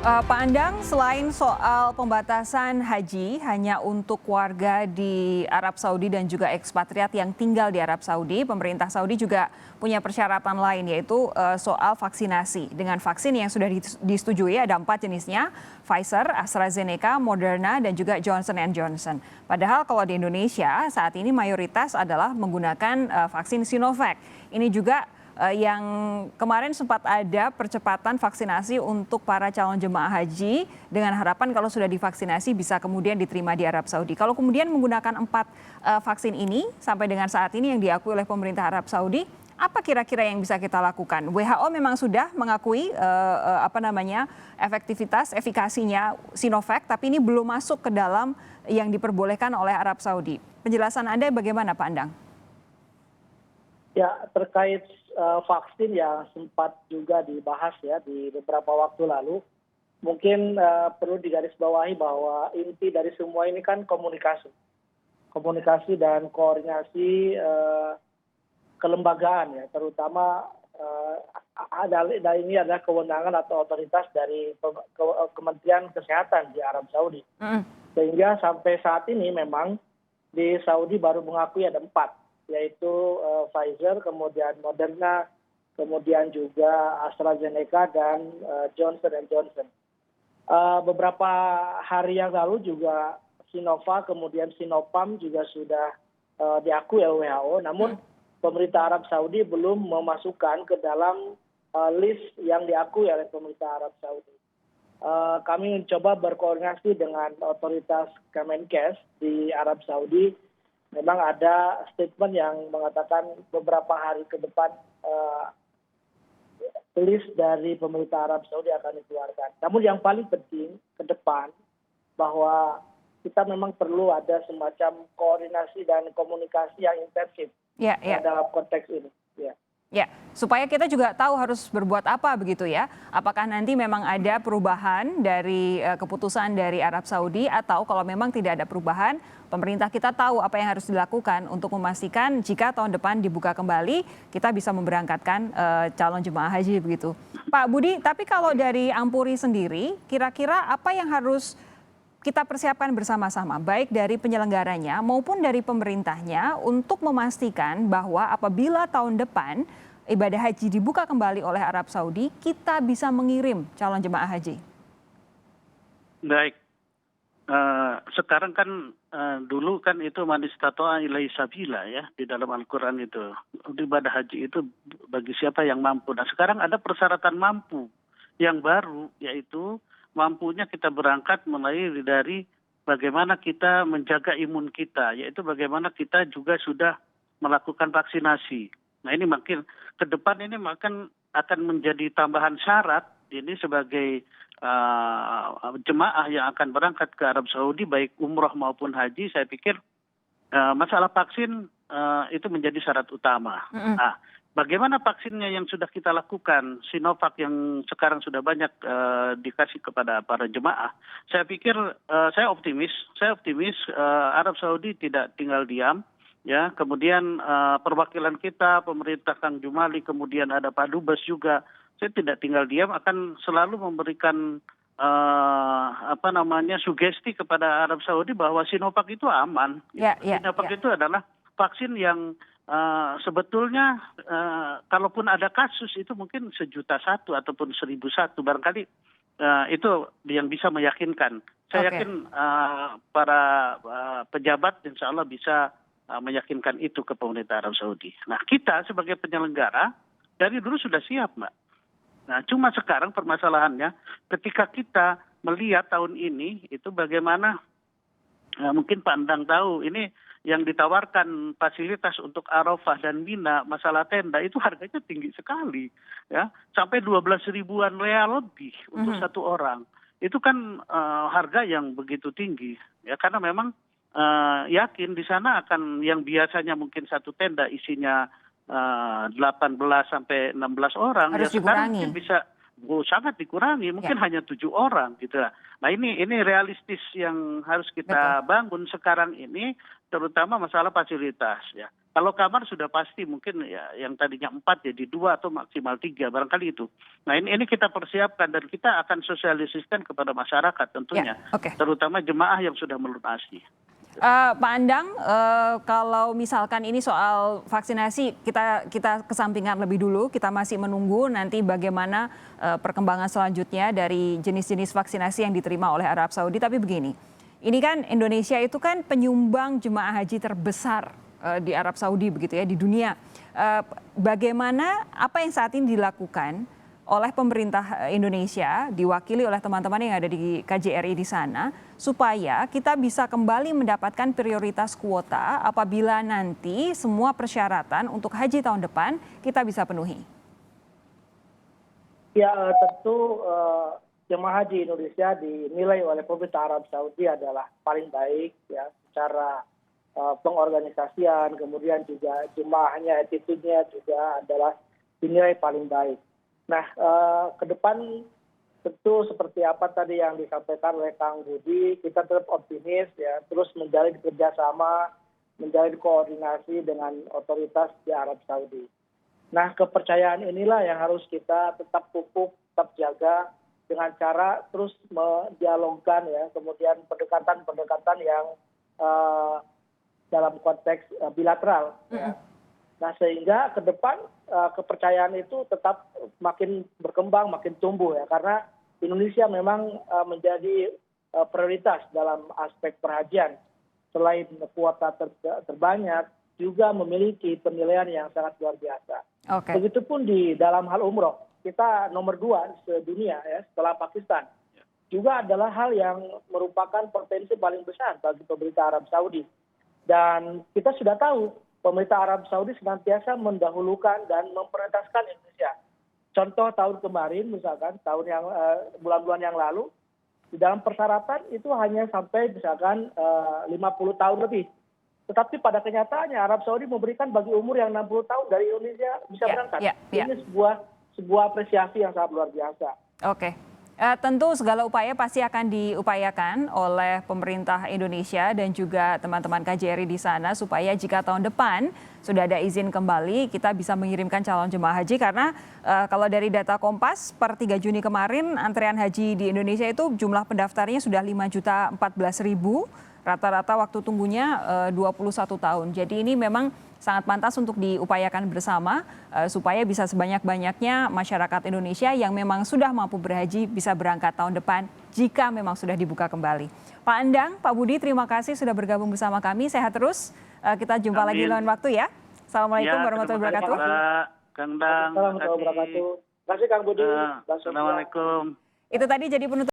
Pak Andang, selain soal pembatasan haji hanya untuk warga di Arab Saudi dan juga ekspatriat yang tinggal di Arab Saudi, pemerintah Saudi juga punya persyaratan lain yaitu soal vaksinasi. Dengan vaksin yang sudah disetujui ada 4 jenisnya, Pfizer, AstraZeneca, Moderna, dan juga Johnson Johnson. Padahal kalau di Indonesia saat ini mayoritas adalah menggunakan vaksin Sinovac. Ini juga yang kemarin sempat ada percepatan vaksinasi untuk para calon jemaah haji dengan harapan kalau sudah divaksinasi bisa kemudian diterima di Arab Saudi. Kalau kemudian menggunakan 4 vaksin ini sampai dengan saat ini yang diakui oleh pemerintah Arab Saudi, apa kira-kira yang bisa kita lakukan? WHO memang sudah mengakui efektivitas, efikasinya Sinovac, tapi ini belum masuk ke dalam yang diperbolehkan oleh Arab Saudi. Penjelasan Anda bagaimana, Pak Andang? Ya, terkait vaksin yang sempat juga dibahas ya di beberapa waktu lalu, mungkin perlu digarisbawahi bahwa inti dari semua ini kan komunikasi dan koordinasi kelembagaan ya, terutama ini adalah kewenangan atau otoritas dari Kementerian Kesehatan di Arab Saudi. Sehingga sampai saat ini memang di Saudi baru mengakui ada 4. Yaitu Pfizer, kemudian Moderna, kemudian juga AstraZeneca dan Johnson Johnson. Beberapa hari yang lalu juga Sinovac, kemudian Sinopharm juga sudah diakui oleh WHO, namun pemerintah Arab Saudi belum memasukkan ke dalam list yang diakui oleh pemerintah Arab Saudi. Kami mencoba berkoordinasi dengan otoritas Kemenkes di Arab Saudi. Memang ada statement yang mengatakan beberapa hari ke depan list dari pemerintah Arab Saudi akan dikeluarkan. Namun yang paling penting ke depan bahwa kita memang perlu ada semacam koordinasi dan komunikasi yang intensif dalam konteks ini. Ya, supaya kita juga tahu harus berbuat apa begitu ya. Apakah nanti memang ada perubahan dari keputusan dari Arab Saudi atau kalau memang tidak ada perubahan, pemerintah kita tahu apa yang harus dilakukan untuk memastikan jika tahun depan dibuka kembali, kita bisa memberangkatkan calon jemaah haji begitu. Pak Budi, tapi kalau dari Ampuri sendiri, kira-kira apa yang harus kita persiapkan bersama-sama, baik dari penyelenggaranya maupun dari pemerintahnya untuk memastikan bahwa apabila tahun depan ibadah haji dibuka kembali oleh Arab Saudi, kita bisa mengirim calon jemaah haji. Baik, sekarang kan dulu kan itu man istata'a ilaihi sabila ya di dalam Al-Quran itu. Ibadah haji itu bagi siapa yang mampu. Nah sekarang ada persyaratan mampu yang baru, yaitu mampunya kita berangkat mulai dari bagaimana kita menjaga imun kita, yaitu bagaimana kita juga sudah melakukan vaksinasi. Nah ini makin ke depan ini akan menjadi tambahan syarat ini sebagai jemaah yang akan berangkat ke Arab Saudi baik umroh maupun haji. Saya pikir masalah vaksin itu menjadi syarat utama. Nah, bagaimana vaksinnya yang sudah kita lakukan, Sinovac yang sekarang sudah banyak dikasih kepada para jemaah. Saya pikir saya optimis Arab Saudi tidak tinggal diam. Ya, kemudian perwakilan kita, pemerintah Kang Jumali, kemudian ada Pak Dubes juga. Saya tidak tinggal diam, akan selalu memberikan sugesti kepada Arab Saudi bahwa Sinovac itu aman. Sinovac itu adalah vaksin yang sebetulnya kalaupun ada kasus itu mungkin 1.000.001 ataupun 1.001 barangkali itu yang bisa meyakinkan. Saya yakin para pejabat insya Allah bisa meyakinkan itu ke pemerintah Arab Saudi. Nah kita sebagai penyelenggara dari dulu sudah siap Mbak. Nah cuma sekarang permasalahannya ketika kita melihat tahun ini itu bagaimana mungkin Pak Andang tahu ini yang ditawarkan fasilitas untuk Arafah dan Mina, masalah tenda itu harganya tinggi sekali, ya sampai 12 ribuan real lebih untuk satu orang. Itu kan harga yang begitu tinggi, ya karena memang yakin di sana akan yang biasanya mungkin satu tenda isinya 18 sampai 16 orang, harus ya sekarang mungkin bisa sangat dikurangi, mungkin hanya 7 orang gitu. Nah ini realistis yang harus kita bangun sekarang ini, terutama masalah fasilitas ya. Kalau kamar sudah pasti mungkin ya yang tadinya 4 jadi 2 atau maksimal 3 barangkali itu. Nah ini kita persiapkan dan kita akan sosialisasikan kepada masyarakat tentunya, terutama jemaah yang sudah melunasi. Pak Andang, kalau misalkan ini soal vaksinasi kita kesampingkan lebih dulu, kita masih menunggu nanti bagaimana perkembangan selanjutnya dari jenis-jenis vaksinasi yang diterima oleh Arab Saudi. Tapi begini, ini kan Indonesia itu kan penyumbang jemaah haji terbesar di Arab Saudi begitu ya, di dunia. Bagaimana apa yang saat ini dilakukan oleh pemerintah Indonesia diwakili oleh teman-teman yang ada di KJRI di sana supaya kita bisa kembali mendapatkan prioritas kuota apabila nanti semua persyaratan untuk haji tahun depan kita bisa penuhi? Ya tentu jemaah haji Indonesia dinilai oleh pemerintah Arab Saudi adalah paling baik ya secara pengorganisasian, kemudian juga jemaahnya, attitude-nya juga adalah dinilai paling baik. Nah, ke depan tentu seperti apa tadi yang disampaikan oleh Kang Budi, kita tetap optimis ya, terus menjalin kerjasama, menjalin koordinasi dengan otoritas di Arab Saudi. Nah, kepercayaan inilah yang harus kita tetap pupuk, tetap jaga dengan cara terus mendialogkan ya, kemudian pendekatan-pendekatan yang dalam konteks bilateral. Ya. Nah, sehingga ke depan kepercayaan itu tetap makin berkembang, makin tumbuh ya, karena Indonesia memang menjadi prioritas dalam aspek perhajian. Selain kuota terbanyak, juga memiliki penilaian yang sangat luar biasa. Begitupun di dalam hal umroh, kita nomor 2 sedunia ya, setelah Pakistan. Juga adalah hal yang merupakan potensi paling besar bagi pemerintah Arab Saudi. Dan kita sudah tahu pemerintah Arab Saudi senantiasa mendahulukan dan memprioritaskan Indonesia. Contoh tahun kemarin misalkan, tahun yang bulan-bulan yang lalu, di dalam persyaratan itu hanya sampai misalkan 50 tahun lebih. Tetapi pada kenyataannya Arab Saudi memberikan bagi umur yang 60 tahun dari Indonesia bisa berangkat. Ini sebuah apresiasi yang sangat luar biasa. Tentu segala upaya pasti akan diupayakan oleh pemerintah Indonesia dan juga teman-teman KJRI di sana supaya jika tahun depan sudah ada izin kembali kita bisa mengirimkan calon jemaah haji karena kalau dari data Kompas per 3 Juni kemarin antrean haji di Indonesia itu jumlah pendaftarnya sudah 5.014.000, rata-rata waktu tunggunya 21 tahun. Jadi ini memang sangat pantas untuk diupayakan bersama supaya bisa sebanyak-banyaknya masyarakat Indonesia yang memang sudah mampu berhaji bisa berangkat tahun depan jika memang sudah dibuka kembali. Pak Andang, Pak Budi, terima kasih sudah bergabung bersama kami. Sehat terus. Kita jumpa lagi lain waktu ya. Assalamualaikum warahmatullahi wabarakatuh. Kang Dang, Terima kasih Kang Budi. Assalamualaikum. Itu tadi jadi penutup.